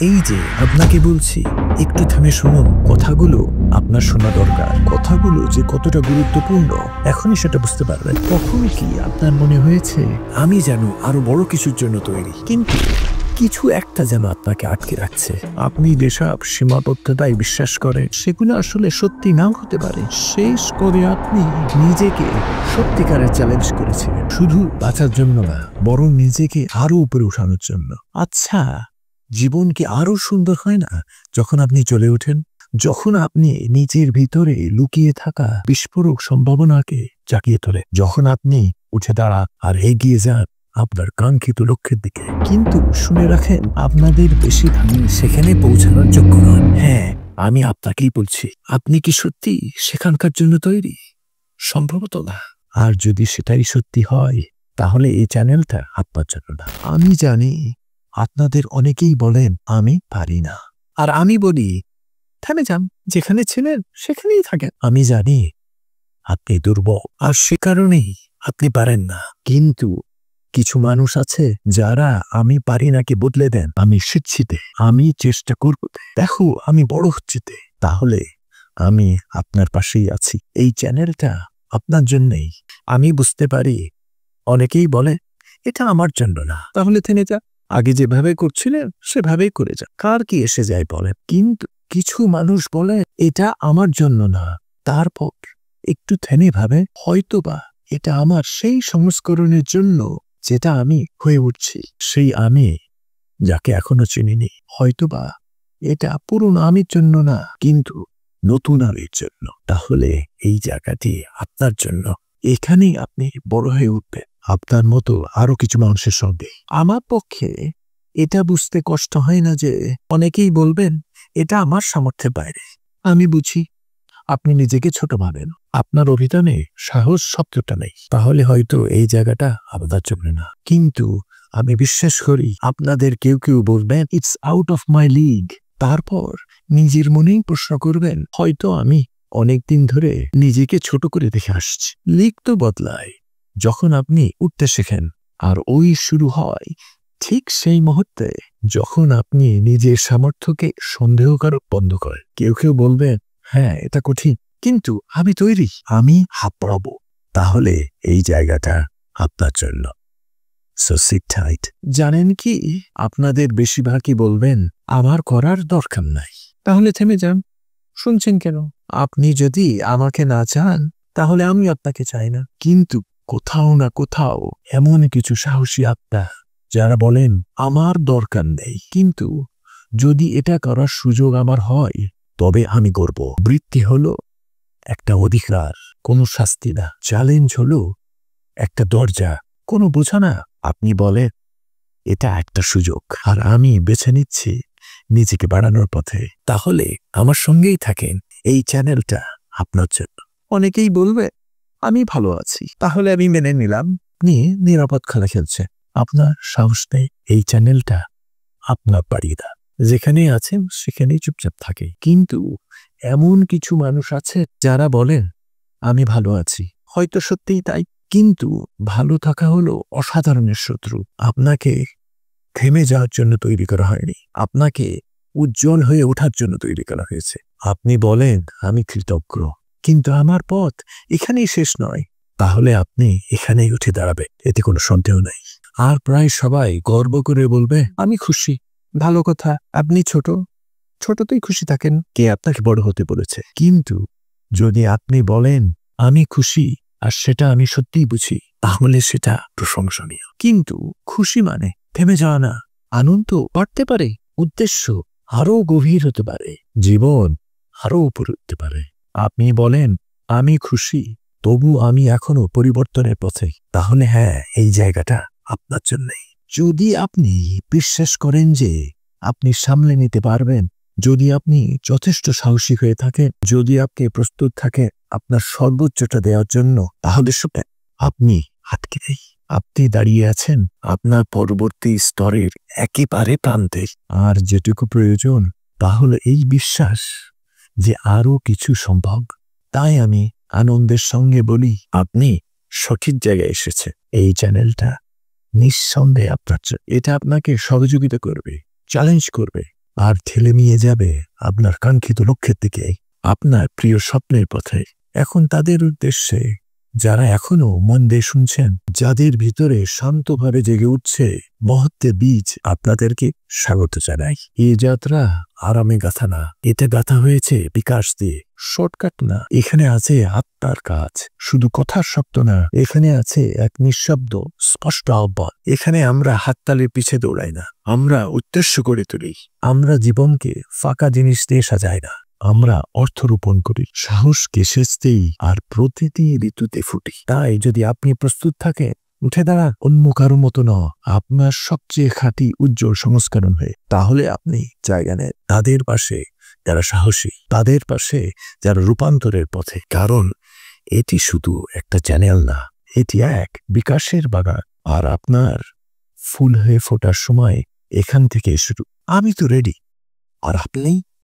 এই যে আপনাকে বলছি, একটু থেমে শুনুন। কথাগুলো আপনার শোনা দরকার। কথাগুলো যে কতটা গুরুত্বপূর্ণ এখনই সেটা বুঝতে পারবেন। কখনো কি আপনার মনে হয়েছে আমি যেন আরো বড় কিছুর জন্য তৈরি, কিন্তু কিছু একটা যেন আপনাকে আটকে রাখছে? আপনি যেসব সীমাবদ্ধতায় বিশ্বাস করেন সেগুলো আসলে সত্যি নাও হতে পারে। শেষ করে আপনি নিজেকে সত্যিকারের চ্যালেঞ্জ করেছিলেন, শুধু বাঁচার জন্য না, বরং নিজেকে আরো উপরে উঠানোর জন্য। আচ্ছা, জীবন কি আরো সুন্দর হয় না যখন আপনি চলে ওঠেন? যখন আপনি নিজের ভিতরে লুকিয়ে থাকা বিস্ফোরক সম্ভাবনাকে জাগিয়ে তোলে, যখন আপনি উঠে দাঁড়ান আর এগিয়ে যান আপনার কাঙ্ক্ষিত লক্ষ্যের দিকে। কিন্তু শুনে রাখেন, আপনাদের বেশিরভাগ সেখানে পৌঁছানোর যোগ্য নন। হ্যাঁ, আমি আপনাকেই বলছি। আপনি কি সত্যি সেখানকার জন্য তৈরি? সম্ভবত না। আর যদি সেটাই সত্যি হয়, তাহলে এই চ্যানেলটা আপনার জন্য না। আমি জানি আপনাদের অনেকেই বলেন আমি পারি না, আর আমি বলি থেমে যান, যেখানে ছিলেন সেখানেই থাকেন। আমি জানি আপনি দুর্বল, আর সে কারণেই আপনি পারেন না। কিন্তু কিছু মানুষ আছে যারা আমি পারি নাকে বদলে দেন আমি শিখছিতে, আমি চেষ্টা করব, দেখো আমি বড় হচ্ছিতে। তাহলে আমি আপনার পাশেই আছি। এই চ্যানেলটা আপনার জন্যই। আমি বুঝতে পারি অনেকেই বলে এটা আমার জন্য না। তাহলে থেমে যা, আগে যেভাবে করছিলেন সেভাবেই করে যা, কার কি এসে যায় বলেন। কিন্তু কিছু মানুষ বলে এটা আমার জন্য না, তারপর একটু থেমে ভাবে হয়তোবা এটা আমার সেই সংস্করণের জন্য যেটা আমি হয়ে উঠছি, সেই আমি যাকে এখনো চিনিনি। হয়তোবা এটা পুরনো আমির জন্য না, কিন্তু নতুন আমির জন্য। তাহলে এই জায়গাটি আপনার জন্য। এখানেই আপনি বড় হয়ে উঠবেন আপনার মতো আরো কিছু মানুষের সঙ্গে। আমার পক্ষে এটা বুঝতে কষ্ট হয় না যে অনেকেই বলবেন এটা আমার সামর্থ্যের বাইরে। আমি বুঝি আপনি নিজেকে ছোট ভাবেন, আপনার অভিধানে সাহস শব্দটা নেই। তাহলে হয়তো এই জায়গাটা আপনার জন্য না। কিন্তু আমি বিশ্বাস করি আপনাদের কেউ কেউ বলবেন it's out of my league. তারপর নিজের মনেই প্রশ্ন করবেন, হয়তো আমি অনেকদিন ধরে নিজেকে ছোট করে দেখে আসছি। লিগ তো বদলায় যখন আপনি উঠতে শেখেন, আর ওই শুরু হয় ঠিক সেই মুহূর্তে যখন আপনি নিজের সামর্থ্যকে সন্দেহ করা বন্ধ করেন। কেউ কেউ বলবেন হ্যাঁ এটা কঠিন, কিন্তু আমি তৈরি, আমি হাত বাড়াবো। তাহলে এই জায়গাটা আপনার জন্য। So sit tight. জানেন কি, আপনাদের বেশিরভাগই বলবেন আমার করার দরকার নাই। তাহলে থেমে যান, শুনছেন কেন? আপনি যদি আমাকে না চান তাহলে আমি আপনাকে চাই না। কিন্তু কোথাও না কোথাও এমন কিছু সাহসী আত্মা যারা বলেন আমার দরকার নেই, কিন্তু যদি এটা করার সুযোগ আমার হয় তবে আমি করব। বৃত্তি হলো একটা অধিকার, কোনো শাস্তি না। চ্যালেঞ্জ হলো একটা দরজা, কোনো বোঝা না। আপনি বলে এটা একটা সুযোগ, আর আমি বেছে নিচ্ছি নিজেকে বাড়ানোর পথে। তাহলে আমার সঙ্গেই থাকেন, এই চ্যানেলটা আপনার জন্য। অনেকেই বলবে আমি ভালো আছি, তাহলে আমি মেনে নিলাম আপনি নিরাপদ খেলা খেলছে। আপনার সাহস নেই, এই চ্যানেলটা আপনার বাড়িদা। যেখানেই আছেন সেখানেই চুপচাপ থাকে। কিন্তু এমন কিছু মানুষ আছে যারা বলেন আমি ভালো আছি। হয়তো সত্যিই তাই, কিন্তু ভালো থাকা হলো অসাধারণের শত্রু। আপনাকে থেমে যাওয়ার জন্য তৈরি করা হয়নি, আপনাকে উজ্জ্বল হয়ে ওঠার জন্য তৈরি করা হয়েছে। আপনি বলেন আমি কৃতজ্ঞ, কিন্তু আমার পথ এখানেই শেষ নয়। তাহলে আপনি এখানেই উঠে দাঁড়াবে, এতে কোনো সন্দেহ নেই। আর প্রায় সবাই গর্ব করে বলবে আমি খুশি। ভালো কথা, আপনি ছোটতেই খুশি থাকেন। কে আপনাকে বড় হতে বলেছে? কিন্তু যদি আপনি বলেন আমি খুশি, আর সেটা আমি সত্যিই বুঝি, তাহলে সেটা প্রশংসনীয়। কিন্তু খুশি মানে থেমে যাওয়া না। আনন্দ বাড়তে পারে, উদ্দেশ্য আরো গভীর হতে পারে, জীবন আরো উপরে উঠতে পারে। আপনি বলেন আমি খুশি, তবু আমি এখনো পরিবর্তনের পথে। তাহলে হ্যাঁ, এই জায়গাটা আপনার জন্যই। যদি আপনি বিশ্বাস করেন যে আপনি সামলে নিতে পারবেন, যদি আপনি যথেষ্ট সাহসী হয়ে থাকেন, যদি আপনি প্রস্তুত থাকেন আপনার সর্বোচ্চটা দেওয়ার জন্য, তাহলে শুনেন আপনি আটকে নেই। আপনি দাঁড়িয়ে আছেন আপনার পরবর্তী স্তরের একেবারে প্রান্তে। আর যেটুকু প্রয়োজন তা হলো এই বিশ্বাস যে আরো কিছু সম্ভব। তাই আমি আনন্দের সঙ্গে বলি আপনি সঠিক জায়গায় এসেছে। এই চ্যানেলটা নিঃসন্দেহে আপনার, এটা আপনাকে সহযোগিতা করবে, চ্যালেঞ্জ করবে, আর ঠেলে নিয়ে যাবে আপনার কাঙ্ক্ষিত লক্ষ্যের দিকে, আপনার প্রিয় স্বপ্নের পথে। এখন তাদের উদ্দেশ্যে, যারা এখনো মন দিয়ে শুনছেন, যাদের ভিতরে শান্তভাবে জেগে উঠছে মহত্বের বীজ, আপনাদেরকে স্বাগত জানাই। এই যাত্রা আরামে গাথা না, এতে গাথা হয়েছে বিকাশ দিয়ে। শর্টকাট না, এখানে আছে আত্মার কাজ, শুধু কথার শব্দ না, এখানে আছে এক নিঃশব্দ স্পষ্ট আহ্বান। এখানে আমরা হাততালির পিছে দৌড়াই না, আমরা উদ্দেশ্য করে তুলি। আমরা জীবনকে ফাঁকা জিনিস দিয়ে সাজাই না, আমরা অর্থ রোপণ করি, সাহসকে সেচতেই আর প্রতিটি ঋতুতে ফুটি। তাই যদি আপনি প্রস্তুত থাকেন, উঠে দাঁড়ান, অন্য কারো মতো ন, আপনার সবচেয়ে খাঁটি উজ্জ্বল সংস্করণ হয়ে। তাহলে আপনি জায়গা নেন তাদের পাশে যারা সাহসী, তাদের পাশে যারা রূপান্তরের পথে। কারণ এটি শুধু একটা চ্যানেল না, এটি এক বিকাশের বাগান। আর আপনার ফুল হয়ে ফোটার সময় এখান থেকে শুরু। আমি তো রেডি, আর আপনি?